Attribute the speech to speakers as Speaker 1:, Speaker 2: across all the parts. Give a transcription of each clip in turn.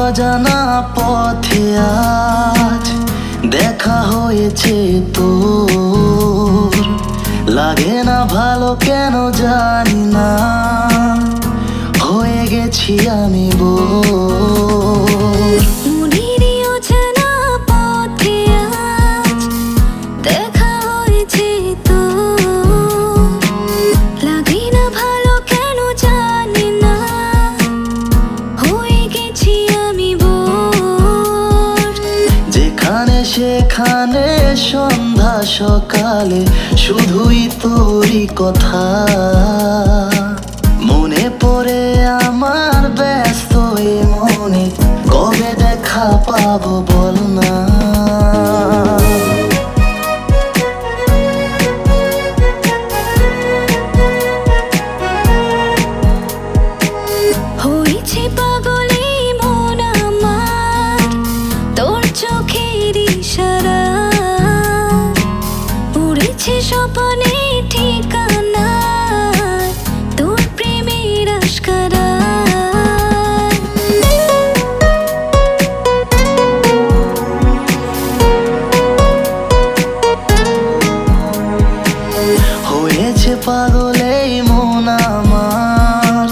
Speaker 1: অজানা পথে আজ দেখা হয়েছে তোর, লাগে না ভালো কেন জানি না, হয়ে গেছি আমি বোর। সেখানে সন্ধ্যা সকালে শুধুই তোরই কথা মনে পড়ে আমার, ব্যস্ত এ মনে কবে দেখা পাবো বল না।
Speaker 2: স্বপ্নে ঠিকানা তোর প্রেমের আশকারা,
Speaker 1: হয়েছে পাগল এই মন আমার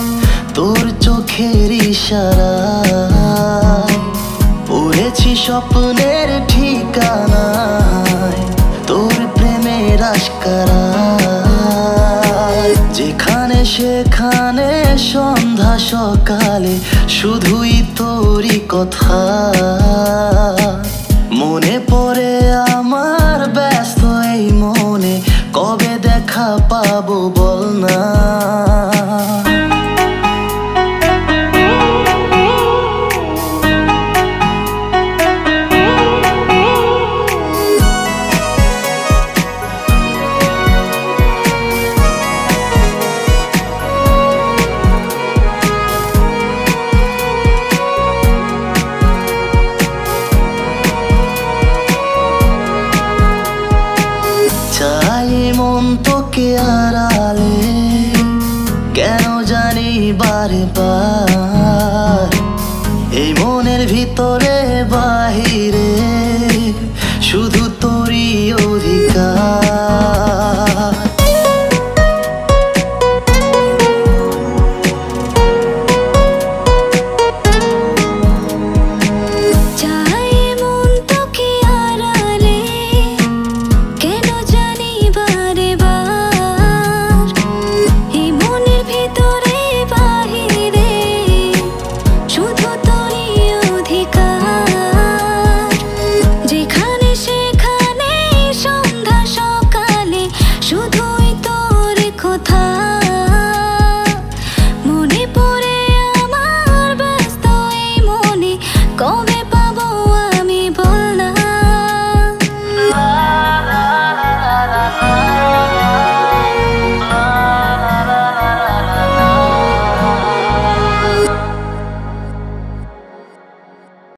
Speaker 1: তোর চোখের ইশারা, উড়েছি স্বপ্নের ঠিকানায় তোর প্রেমের আশকারা, যেখানে সেখানে সন্ধ্যা সকালে শুধুই তোরই কথা মনে পড়ে আমার, ব্যস্ত এই মনে কবে দেখা পাবো বল না। চাই মন তোকে আড়ালে, কেন জানি বারে বার এই মনের ভিতরে